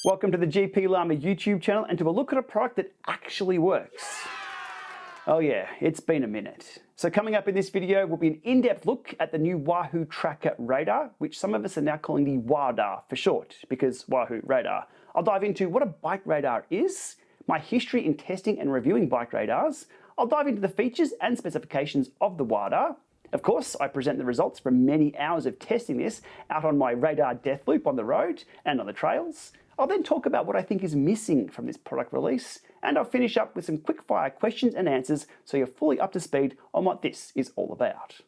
Welcome to the GPLama YouTube channel and to a look at a product that actually works. Oh yeah, it's been a minute. So coming up in this video will be an in-depth look at the new Wahoo TRACKR Radar, which some of us are now calling the WADAR for short, because Wahoo Radar. I'll dive into what a bike radar is, my history in testing and reviewing bike radars. I'll dive into the features and specifications of the WADAR. Of course, I present the results from many hours of testing this out on my radar death loop on the road and on the trails. I'll then talk about what I think is missing from this product release, and I'll finish up with some quick-fire questions and answers so you're fully up to speed on what this is all about.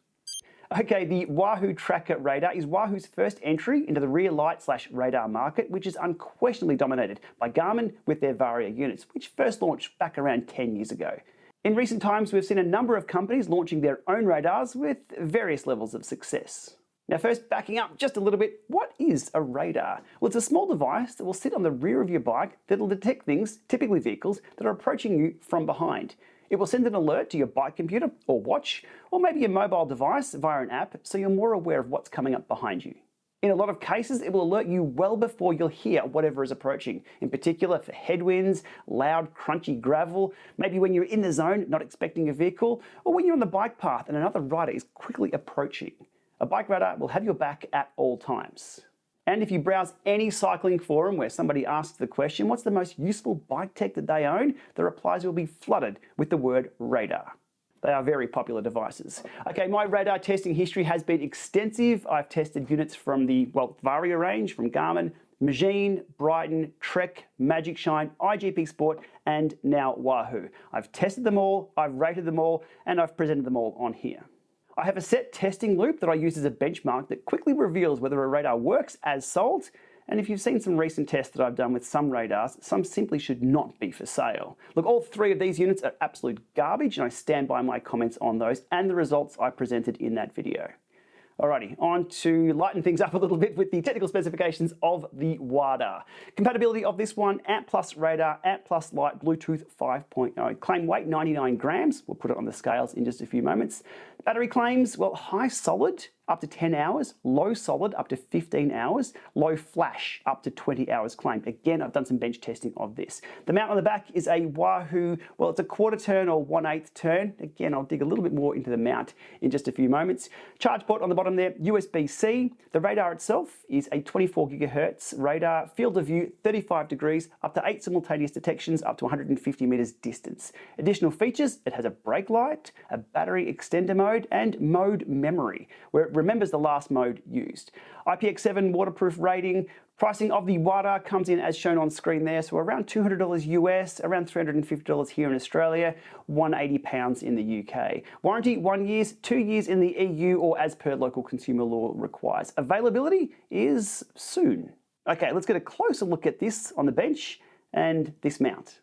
Okay, the Wahoo TRACKR Radar is Wahoo's first entry into the rear light/radar market, which is unquestionably dominated by Garmin with their Varia units, which first launched back around 10 years ago. In recent times, we've seen a number of companies launching their own radars with various levels of success. Now first, backing up just a little bit, what is a radar? Well, it's a small device that will sit on the rear of your bike that will detect things, typically vehicles, that are approaching you from behind. It will send an alert to your bike computer or watch, or maybe your mobile device via an app, so you're more aware of what's coming up behind you. In a lot of cases, it will alert you well before you'll hear whatever is approaching, in particular for headwinds, loud, crunchy gravel, maybe when you're in the zone, not expecting a vehicle, or when you're on the bike path and another rider is quickly approaching. A bike radar will have your back at all times. And if you browse any cycling forum where somebody asks the question, what's the most useful bike tech that they own? The replies will be flooded with the word radar. They are very popular devices. Okay, my radar testing history has been extensive. I've tested units from the, Varia range, from Garmin, Magine, Brighton, Trek, Magic Shine, IGP Sport, and now Wahoo. I've tested them all, I've rated them all, and I've presented them all on here. I have a set testing loop that I use as a benchmark that quickly reveals whether a radar works as sold, and if you've seen some recent tests that I've done with some radars, some simply should not be for sale. Look, all three of these units are absolute garbage, and I stand by my comments on those and the results I presented in that video. Alrighty, on to lighten things up a little bit with the technical specifications of the WADAR. Compatibility of this one, ANT+ radar, ANT+ light, Bluetooth 5.0. Claim weight 99 grams, we'll put it on the scales in just a few moments. Battery claims, well, high solid up to 10 hours, low solid up to 15 hours, low flash up to 20 hours claimed. Again, I've done some bench testing of this. The mount on the back is a Wahoo, well, it's a quarter turn or 1/8 turn. Again, I'll dig a little bit more into the mount in just a few moments. Charge port on the bottom there, USB-C. The radar itself is a 24 gigahertz radar, field of view 35 degrees, up to 8 simultaneous detections, up to 150 meters distance. Additional features, it has a brake light, a battery extender mode, and mode memory, where it remembers the last mode used. IPX7 waterproof rating. Pricing of the WADAR comes in as shown on screen there, so around $200 US, around $350 here in Australia, £180 in the UK. Warranty 1 year, 2 years in the EU, or as per local consumer law requires. Availability is soon. Okay, let's get a closer look at this on the bench and this mount.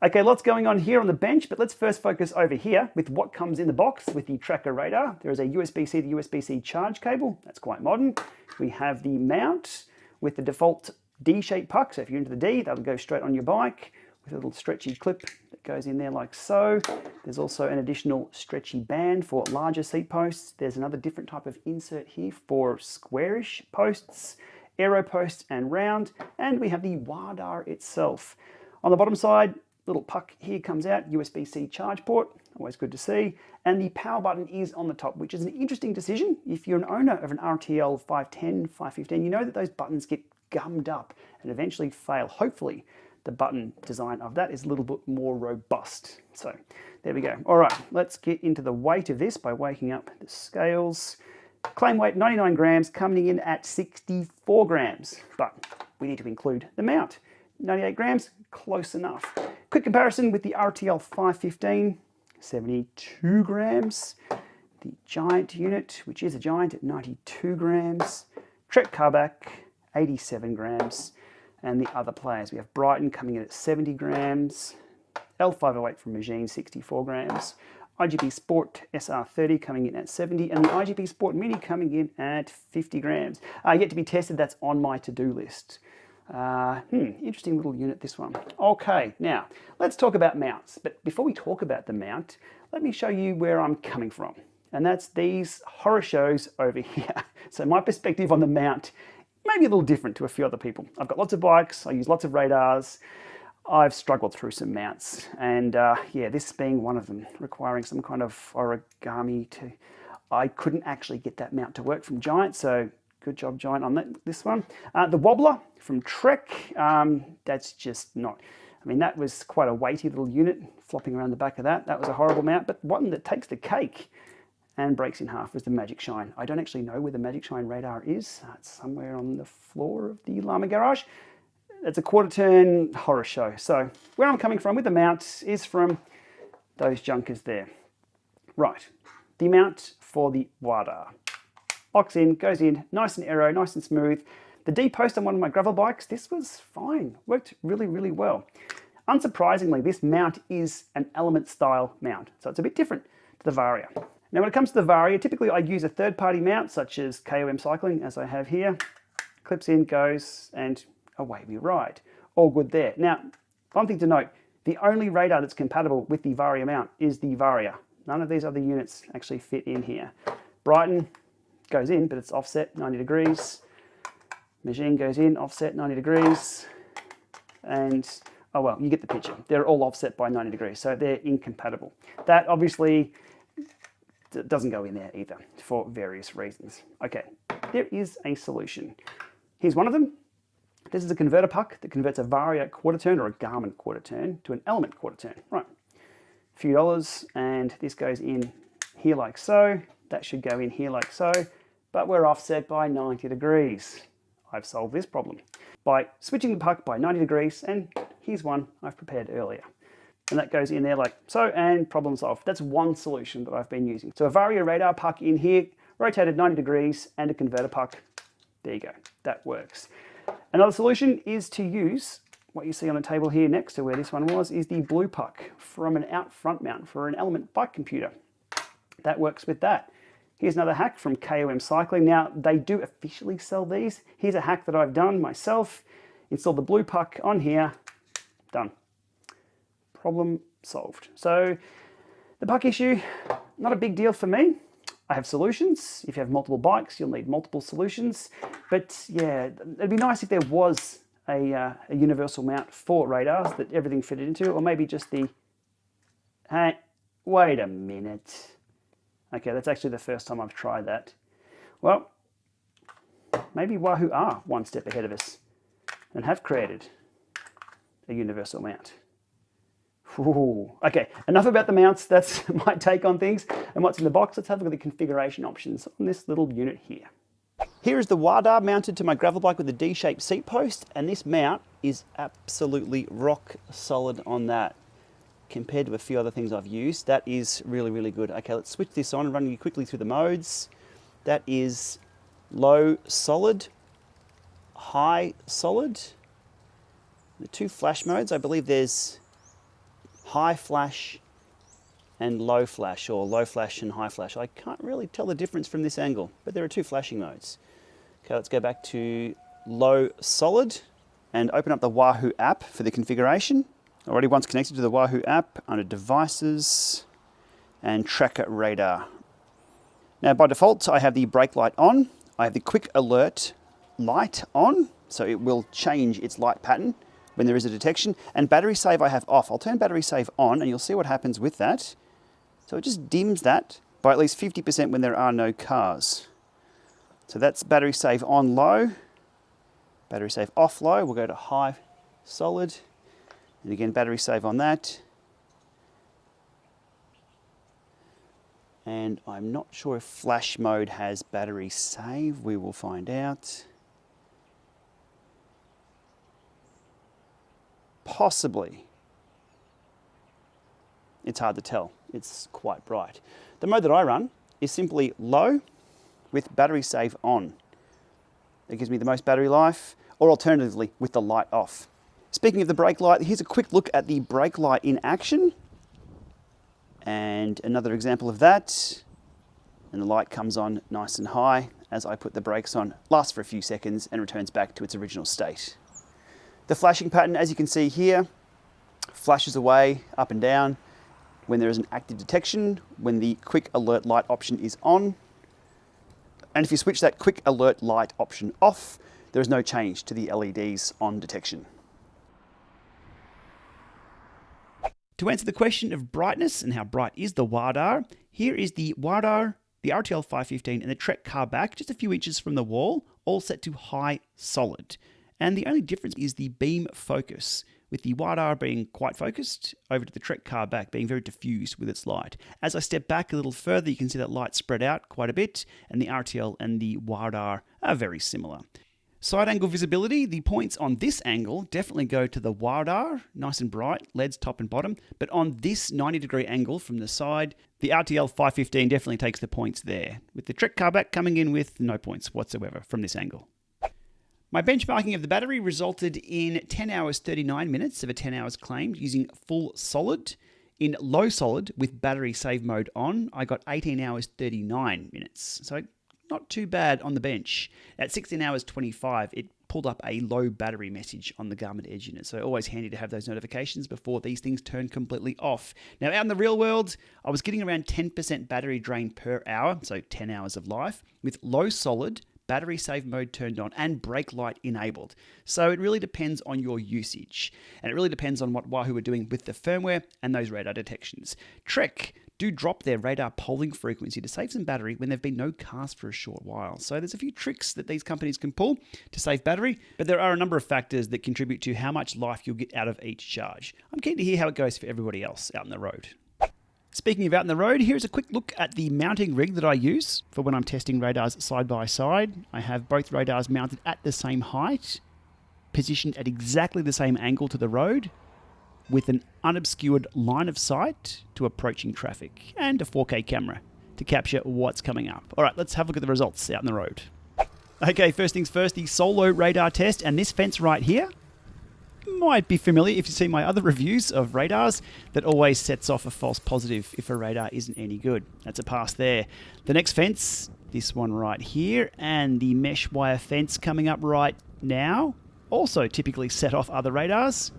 Okay, lots going on here on the bench, but let's first focus over here with what comes in the box with the TRACKR Radar. There is a USB-C to USB-C charge cable. That's quite modern. We have the mount with the default D-shaped puck. So if you're into the D, that'll go straight on your bike with a little stretchy clip that goes in there like so. There's also an additional stretchy band for larger seat posts. There's another different type of insert here for squarish posts, aero posts, and round. And we have the WADAR itself. On the bottom side, little puck here comes out, USB-C charge port, always good to see. And the power button is on the top, which is an interesting decision. If you're an owner of an RTL 510, 515, you know that those buttons get gummed up and eventually fail. Hopefully, the button design of that is a little bit more robust. So there we go. All right, let's get into the weight of this by waking up the scales. Claim weight 99 grams, coming in at 64 grams, but we need to include the mount. 98 grams, close enough. Quick comparison with the RTL 515, 72 grams. The Giant unit, which is a Giant, at 92 grams. Trek Carback, 87 grams. And the other players, we have Brighton coming in at 70 grams. L508 from Magine, 64 grams. IGP Sport SR30 coming in at 70, and the IGP Sport Mini coming in at 50 grams. Yet to be tested, that's on my to-do list. Interesting little unit, this one. Okay, now let's talk about mounts. But before we talk about the mount, let me show you where I'm coming from. And that's these horror shows over here. So my perspective on the mount maybe a little different to a few other people. I've got lots of bikes, I use lots of radars, I've struggled through some mounts, and yeah, this being one of them, requiring some kind of origami to... I couldn't actually get that mount to work from Giant, so good job Giant on this one. The wobbler from Trek, that's just not... I mean, that was quite a weighty little unit flopping around the back of that. That was a horrible mount, but one that takes the cake and breaks in half was the Magic Shine. I don't actually know where the Magic Shine radar is. It's somewhere on the floor of the Lama garage. It's a quarter turn horror show. So where I'm coming from with the mount is from those junkers there. Right, the mount for the WADA. Locks in, goes in, nice and aero, nice and smooth. The D-post on one of my gravel bikes, this was fine. Worked really, really well. Unsurprisingly, this mount is an Elemnt style mount, so it's a bit different to the Varia. Now when it comes to the Varia, typically I use a third-party mount such as KOM Cycling, as I have here. Clips in, goes, and away we ride. All good there. Now, one thing to note, the only radar that's compatible with the Varia mount is the Varia. None of these other units actually fit in here. Brighton goes in, but it's offset 90 degrees. Machine goes in, offset 90 degrees. And, oh well, you get the picture. They're all offset by 90 degrees, so they're incompatible. That obviously doesn't go in there either for various reasons. Okay, there is a solution. Here's one of them. This is a converter puck that converts a Varia quarter turn or a Garmin quarter turn to an Elemnt quarter turn. Right, a few dollars, and this goes in here like so. That should go in here like so, but we're offset by 90 degrees. I've solved this problem by switching the puck by 90 degrees, and here's one I've prepared earlier. And that goes in there like so, and problem solved. That's one solution that I've been using. So a Varia radar puck in here, rotated 90 degrees, and a converter puck. There you go, that works. Another solution is to use what you see on the table here next to where this one was, is the blue puck from an out front mount for an Elemnt bike computer. That works with that. Here's another hack from KOM Cycling. Now, they do officially sell these. Here's a hack that I've done myself. Install the blue puck on here, done. Problem solved. So the puck issue, not a big deal for me. I have solutions. If you have multiple bikes, you'll need multiple solutions. But yeah, it'd be nice if there was a universal mount for radars that everything fitted into, or maybe just the... Hey, wait a minute. Okay, that's actually the first time I've tried that. Well, maybe Wahoo are one step ahead of us and have created a universal mount. Ooh. Okay, enough about the mounts. That's my take on things and what's in the box. Let's have a look at the configuration options on this little unit here. Here is the WADA mounted to my gravel bike with a D-shaped seat post, and this mount is absolutely rock solid on that. Compared to a few other things I've used, that is really, really good. Okay, let's switch this on and run you quickly through the modes. That is low solid, high solid. The two flash modes, I believe there's high flash and low flash, or low flash and high flash. I can't really tell the difference from this angle, but there are two flashing modes. Okay, let's go back to low solid and open up the Wahoo app for the configuration. Already once connected to the Wahoo app under devices and TRACKR Radar. Now by default I have the brake light on. I have the quick alert light on, so it will change its light pattern when there is a detection. And battery save I have off. I'll turn battery save on and you'll see what happens with that. So it just dims that by at least 50% when there are no cars. So that's battery save on low, battery save off low. We'll go to high solid. And again, battery save on that. And I'm not sure if flash mode has battery save. We will find out. Possibly. It's hard to tell. It's quite bright. The mode that I run is simply low with battery save on. That gives me the most battery life, or alternatively with the light off. Speaking of the brake light, here's a quick look at the brake light in action. And another example of that. And the light comes on nice and high as I put the brakes on, lasts for a few seconds and returns back to its original state. The flashing pattern, as you can see here, flashes away up and down when there is an active detection, when the quick alert light option is on. And if you switch that quick alert light option off, there is no change to the LEDs on detection. To answer the question of brightness and how bright is the WADAR, here is the WADAR, the RTL 515 and the TRACKR back just a few inches from the wall, all set to high solid. And the only difference is the beam focus, with the WADAR being quite focused over to the TRACKR back being very diffused with its light. As I step back a little further, you can see that light spread out quite a bit, and the RTL and the WADAR are very similar. Side angle visibility, the points on this angle definitely go to the WADAR, nice and bright, LEDs top and bottom, but on this 90-degree angle from the side, the RTL 515 definitely takes the points there, with the TRACKR back coming in with no points whatsoever from this angle. My benchmarking of the battery resulted in 10 hours 39 minutes of a 10 hours claimed using full solid. In low solid with battery save mode on, I got 18 hours 39 minutes, so not too bad on the bench. At 16 hours 25, it pulled up a low battery message on the Garmin Edge unit, so always handy to have those notifications before these things turn completely off. Now, out in the real world, I was getting around 10% battery drain per hour, so 10 hours of life, with low solid, battery save mode turned on, and brake light enabled. So it really depends on your usage, and it really depends on what Wahoo are doing with the firmware and those radar detections. Trek do drop their radar polling frequency to save some battery when there've been no cars for a short while. So there's a few tricks that these companies can pull to save battery, but there are a number of factors that contribute to how much life you'll get out of each charge. I'm keen to hear how it goes for everybody else out on the road. Speaking of out on the road, here's a quick look at the mounting rig that I use for when I'm testing radars side by side. I have both radars mounted at the same height, positioned at exactly the same angle to the road, with an unobscured line of sight to approaching traffic, and a 4K camera to capture what's coming up. All right, let's have a look at the results out on the road. Okay, first things first, the solo radar test, and this fence right here might be familiar if you see my other reviews of radars. That always sets off a false positive if a radar isn't any good. That's a pass there. The next fence, this one right here, and the mesh wire fence coming up right now, also typically set off other radars.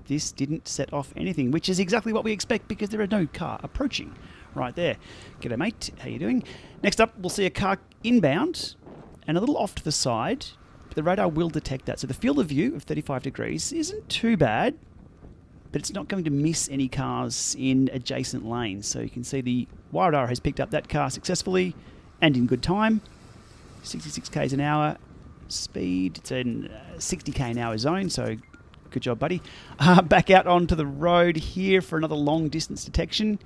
This didn't set off anything, which is exactly what we expect because there is no car approaching right there. G'day mate, how you doing? Next up, we'll see a car inbound and a little off to the side. The radar will detect that. So the field of view of 35 degrees isn't too bad, but it's not going to miss any cars in adjacent lanes. So you can see the radar has picked up that car successfully and in good time. 66 k's an hour speed. It's in 60 k an hour zone, so good job, buddy. Back out onto the road here for another long distance detection.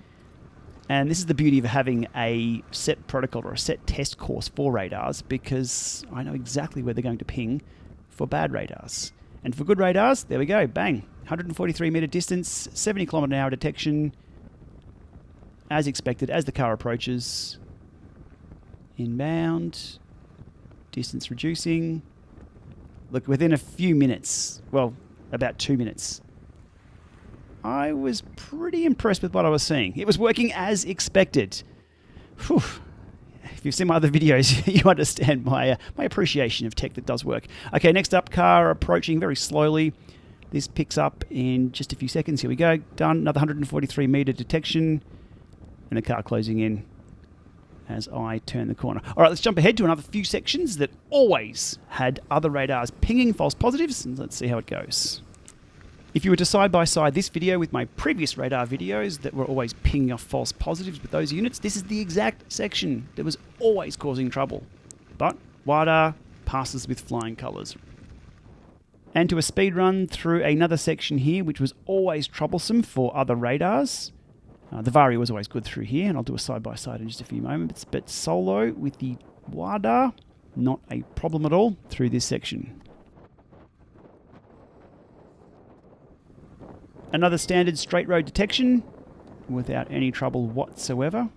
And this is the beauty of having a set protocol or a set test course for radars, because I know exactly where they're going to ping for bad radars. And for good radars, there we go, bang. 143 meter distance, 70 kilometer an hour detection, as expected, as the car approaches. Inbound, distance reducing. Look, within a few minutes, well, about 2 minutes, I was pretty impressed with what I was seeing. It was working as expected. Whew. If you've seen my other videos, you understand my appreciation of tech that does work. Okay, next up, car approaching very slowly. This picks up in just a few seconds. Here we go. Done. Another 143 meter detection. And the car closing in as I turn the corner. All right, let's jump ahead to another few sections that always had other radars pinging false positives, and let's see how it goes. If you were to side-by-side this video with my previous radar videos that were always pinging off false positives with those units, this is the exact section that was always causing trouble. But WADAR passes with flying colours. And to a speed run through another section here, which was always troublesome for other radars. The Varia was always good through here, and I'll do a side-by-side in just a few moments. But solo with the WADAR, not a problem at all through this section. Another standard straight road detection without any trouble whatsoever.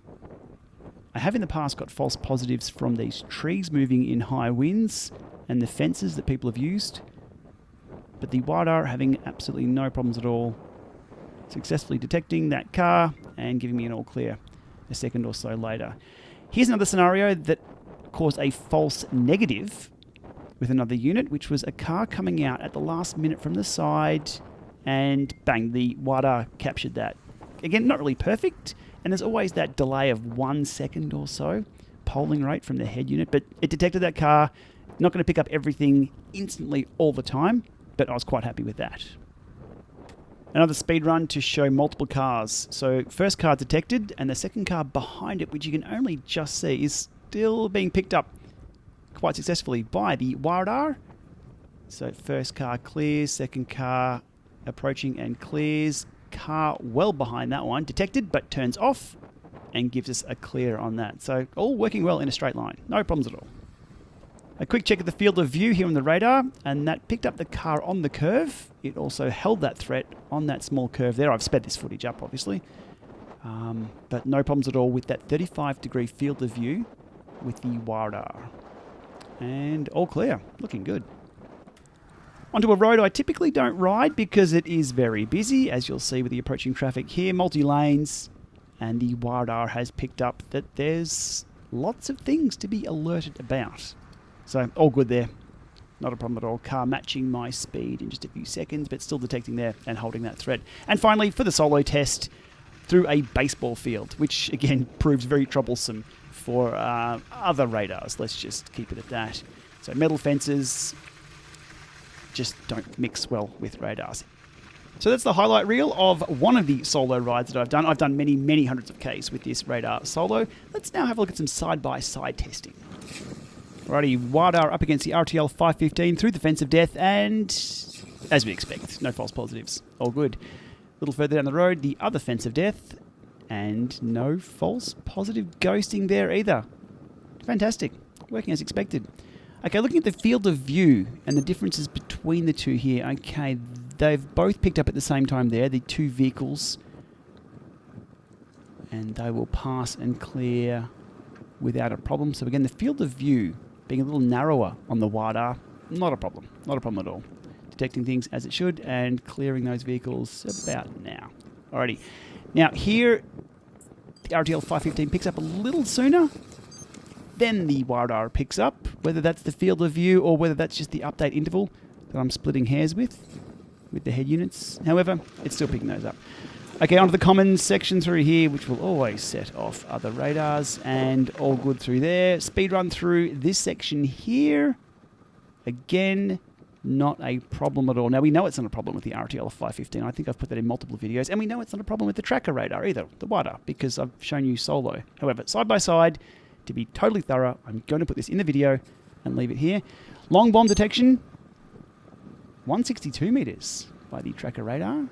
I have in the past got false positives from these trees moving in high winds and the fences that people have used, but the WADAR having absolutely no problems at all, successfully detecting that car and giving me an all clear a second or so later. Here's another scenario that caused a false negative with another unit, which was a car coming out at the last minute from the side, and bang, the WADAR captured that. Again, not really perfect, and there's always that delay of 1 second or so polling rate from the head unit, but it detected that car Not going to pick up everything instantly all the time, but I was quite happy with that. Another speed run to show multiple cars. So first car detected, and the second car behind it, which you can only just see, is still being picked up quite successfully by the radar. So first car clears, second car approaching and clears. Car well behind that one, detected but turns off and gives us a clear on that. So all working well in a straight line, no problems at all. A quick check of the field of view here on the radar, and that picked up the car on the curve. It also held that threat on that small curve there. I've sped this footage up, obviously. But no problems at all with that 35-degree field of view with the radar. And all clear, looking good. Onto a road I typically don't ride because it is very busy, as you'll see with the approaching traffic here, multi-lanes, and the radar has picked up that there's lots of things to be alerted about. So, all good there. Not a problem at all. Car matching my speed in just a few seconds, but still detecting there and holding that threat. And finally, for the solo test, through a baseball field, which again proves very troublesome for other radars. Let's just keep it at that. So, metal fences just don't mix well with radars. So that's the highlight reel of one of the solo rides that I've done. I've done many, many hundreds of Ks with this radar solo. Let's now have a look at some side-by-side testing. Alrighty, radar up against the RTL 515 through the fence of death, and as we expect, no false positives. All good. A little further down the road, the other fence of death, and no false positive ghosting there either. Fantastic. Working as expected. Okay, looking at the field of view and the differences between the two here. Okay, they've both picked up at the same time there, the two vehicles, and they will pass and clear without a problem. So again, the field of view being a little narrower on the radar, not a problem. Not a problem at all. Detecting things as it should and clearing those vehicles about now. Alrighty. Now here, the RTL 515 picks up a little sooner than the radar picks up, whether that's the field of view or whether that's just the update interval that I'm splitting hairs with the head units. However, it's still picking those up. Okay, onto the commons section through here, which will always set off other radars, and all good through there. Speed run through this section here. Again, not a problem at all. Now, we know it's not a problem with the RTL 515. I think I've put that in multiple videos. And we know it's not a problem with the TRACKR Radar either, the radar, because I've shown you solo. However, side by side, to be totally thorough, I'm going to put this in the video and leave it here. Long bomb detection, 162 meters by the TRACKR Radar,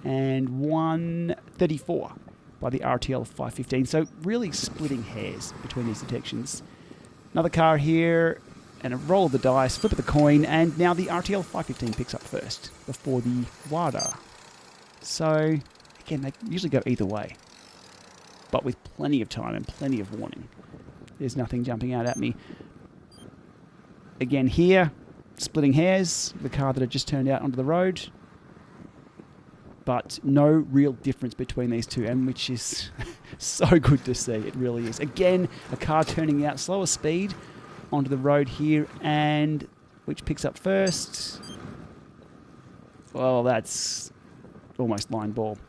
and 134 by the RTL 515. So really splitting hairs between these detections. Another car here, and a roll of the dice, flip of the coin, and now the RTL 515 picks up first before the radar. So, again, they usually go either way, but with plenty of time and plenty of warning. There's nothing jumping out at me. Again here, splitting hairs, the car that had just turned out onto the road, but no real difference between these two, and which is so good to see. It really is. Again, a car turning out slower speed onto the road here, and which picks up first? Well, that's almost line ball.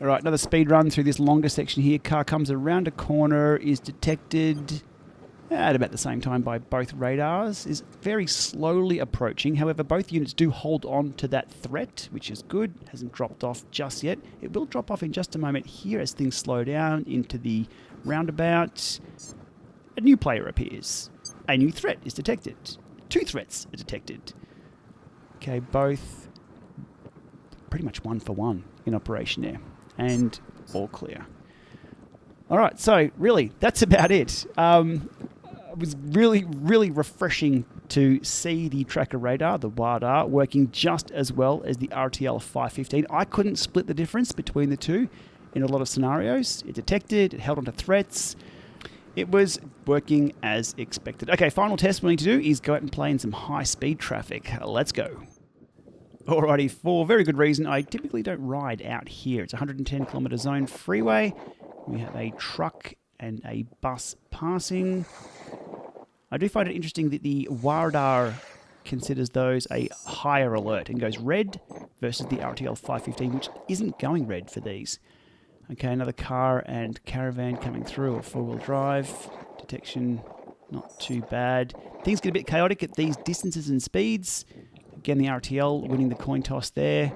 All right, another speed run through this longer section here. Car comes around a corner, is detected at about the same time by both radars, is very slowly approaching. However, both units do hold on to that threat, which is good. Hasn't dropped off just yet. It will drop off in just a moment here as things slow down into the roundabout. A new player appears. A new threat is detected. Two threats are detected. Okay, both pretty much 1 for 1 in operation there. And all clear. All right, so really, that's about it. It was really, really refreshing to see the TRACKR Radar, the radar, working just as well as the RTL 515. I couldn't split the difference between the two in a lot of scenarios. It detected, it held onto threats. It was working as expected. Okay, final test we need to do is go out and play in some high-speed traffic. Let's go. Alrighty, for very good reason, I typically don't ride out here. It's a 110 kilometre zone freeway. We have a truck and a bus passing. I do find it interesting that the radar considers those a higher alert and goes red versus the RTL 515, which isn't going red for these. Okay, another car and caravan coming through, or four-wheel drive. Detection Not too bad. Things get a bit chaotic at these distances and speeds. Again, the RTL winning the coin toss there.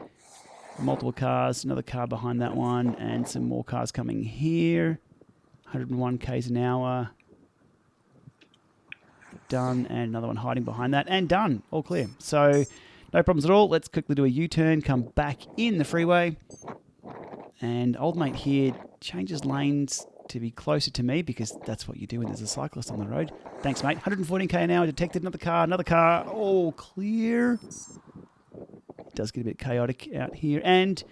Multiple cars, another car behind that one, and some more cars coming here. 101 k's an hour. Done, and another one hiding behind that, and done. All clear. So, no problems at all. Let's quickly do a U-turn, come back in the freeway. And old mate here changes lanes to be closer to me because that's what you do when there's a cyclist on the road. Thanks, mate. 114 k an hour, detected another car. All clear. It does get a bit chaotic out here. And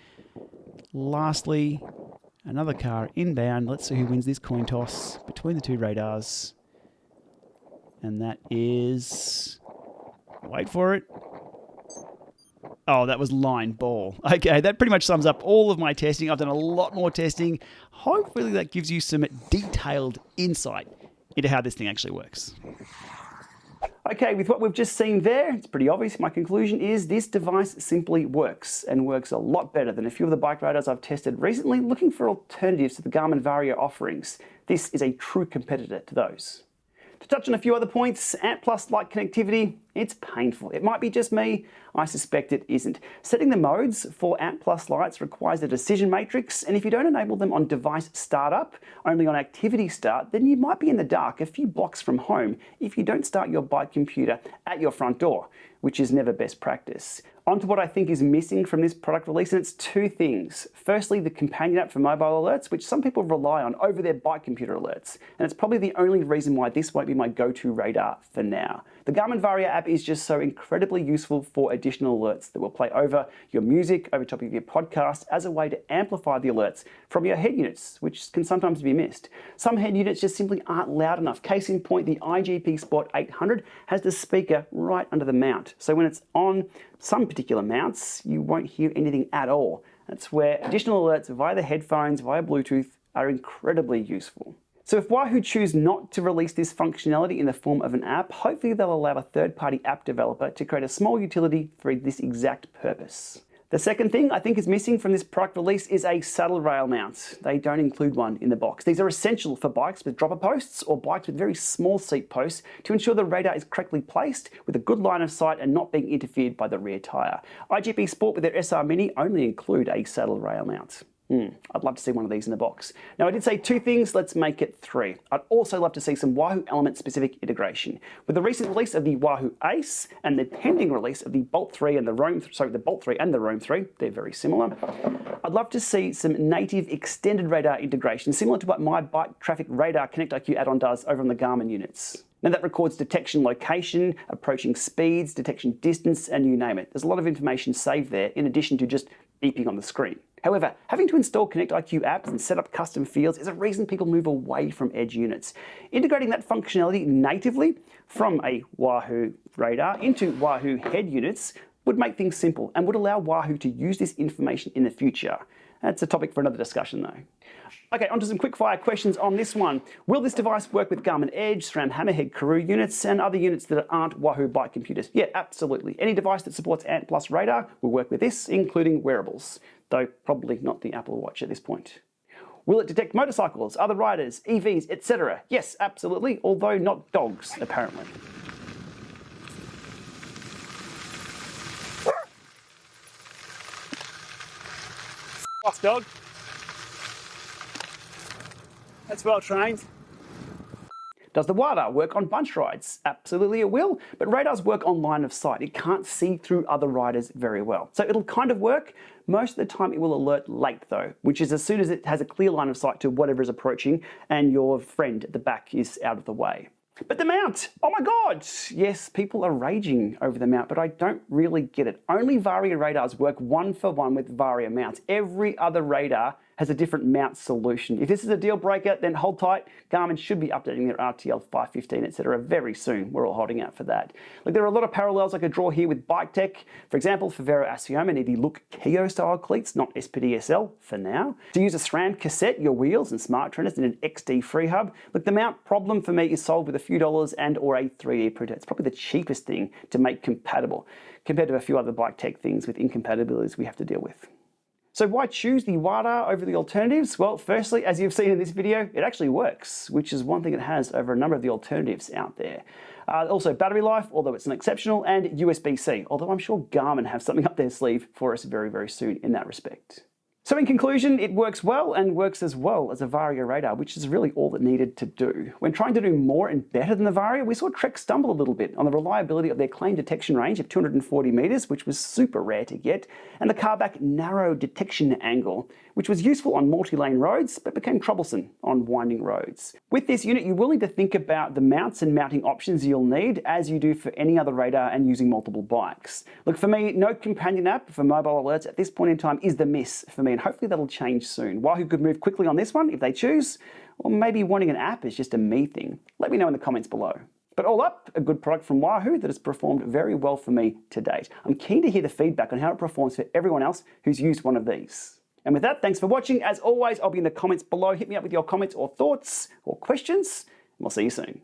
lastly, another car inbound. Let's see who wins this coin toss between the two radars. And that is... Wait for it. Oh, that was line ball. Okay, that pretty much sums up all of my testing. I've done a lot more testing. Hopefully that gives you some detailed insight into how this thing actually works. Okay, with what we've just seen there, it's pretty obvious. My conclusion is this device simply works, and works a lot better than a few of the bike radars I've tested recently, looking for alternatives to the Garmin Varia offerings. This is a true competitor to those. To touch on a few other points, Ant Plus light connectivity, it's painful. It might be just me, I suspect it isn't. Setting the modes for Ant Plus lights requires a decision matrix, and if you don't enable them on device startup, only on activity start, then you might be in the dark a few blocks from home if you don't start your bike computer at your front door, which is never best practice. On to what I think is missing from this product release, and it's two things. Firstly, the companion app for mobile alerts, which some people rely on over their bike computer alerts. And it's probably the only reason why this won't be my go-to radar for now. The Garmin Varia app is just so incredibly useful for additional alerts that will play over your music, over top of your podcast, as a way to amplify the alerts from your head units, which can sometimes be missed. Some head units just simply aren't loud enough. Case in point, the IGP Sport 800 has the speaker right under the mount. So when it's on some particular mounts, you won't hear anything at all. That's where additional alerts via the headphones, via Bluetooth, are incredibly useful. So if Wahoo choose not to release this functionality in the form of an app, hopefully they'll allow a third-party app developer to create a small utility for this exact purpose. The second thing I think is missing from this product release is a saddle rail mount. They don't include one in the box. These are essential for bikes with dropper posts or bikes with very small seat posts to ensure the radar is correctly placed with a good line of sight and not being interfered by the rear tyre. IGP Sport with their SR Mini only include a saddle rail mount. I'd love to see one of these in the box. Now I did say two things, let's make it three. I'd also love to see some Wahoo Elemnt specific integration. With the recent release of the Wahoo Ace and the pending release of the Bolt 3 and the Roam, the Bolt 3 and the Roam 3, they're very similar. I'd love to see some native extended radar integration, similar to what my Bike Traffic Radar Connect IQ add-on does over on the Garmin units. Now that records detection location, approaching speeds, detection distance, and you name it. There's a lot of information saved there in addition to just beeping on the screen. However, having to install Connect IQ apps and set up custom fields is a reason people move away from edge units. Integrating that functionality natively from a Wahoo radar into Wahoo head units would make things simple and would allow Wahoo to use this information in the future. That's a topic for another discussion though. Okay, on to some quick fire questions on this one. Will this device work with Garmin Edge, SRAM Hammerhead Karoo units and other units that aren't Wahoo bike computers? Yeah, absolutely. Any device that supports Ant Plus radar will work with this, including wearables, though probably not the Apple Watch at this point. Will it detect motorcycles, other riders, EVs, etc.? Yes, absolutely, although not dogs, apparently. Off dog. That's well trained. Does the radar work on bunch rides? Absolutely it will, but radars work on line of sight. It can't see through other riders very well. So it'll kind of work. Most of the time it will alert late though, which is as soon as it has a clear line of sight to whatever is approaching and your friend at the back is out of the way. But the mount, oh my God! Yes, people are raging over the mount, but I don't really get it. Only Varia radars work one for one with Varia mounts. Every other radar has a different mount solution. If this is a deal breaker, then hold tight. Garmin should be updating their RTL 515, etc. very soon. We're all holding out for that. Look, there are a lot of parallels I could draw here with bike tech. For example, for Vero Asioma need the Look Keo style cleats, not SPDSL for now. To use a SRAM cassette, your wheels and smart trainers need an XD free hub. Look, the mount problem for me is solved with a few dollars and or a 3D printer. It's probably the cheapest thing to make compatible compared to a few other bike tech things with incompatibilities we have to deal with. So why choose the radar over the alternatives? Well, firstly, as you've seen in this video, it actually works, which is one thing it has over a number of the alternatives out there. Also battery life, although it's an exceptional, and USB-C, although I'm sure Garmin have something up their sleeve for us very, very soon in that respect. So in conclusion, it works well and works as well as a Varia radar, which is really all it needed to do. When trying to do more and better than the Varia, we saw Trek stumble a little bit on the reliability of their claimed detection range of 240 meters, which was super rare to get, and the carback narrow detection angle, which was useful on multi-lane roads, but became troublesome on winding roads. With this unit, you will need to think about the mounts and mounting options you'll need, as you do for any other radar and using multiple bikes. Look, for me, no companion app for mobile alerts at this point in time is the miss for me, and hopefully that'll change soon. Wahoo could move quickly on this one if they choose, or maybe wanting an app is just a me thing. Let me know in the comments below. But all up, a good product from Wahoo that has performed very well for me to date. I'm keen to hear the feedback on how it performs for everyone else who's used one of these. And with that, thanks for watching. As always, I'll be in the comments below. Hit me up with your comments or thoughts or questions, and we'll see you soon.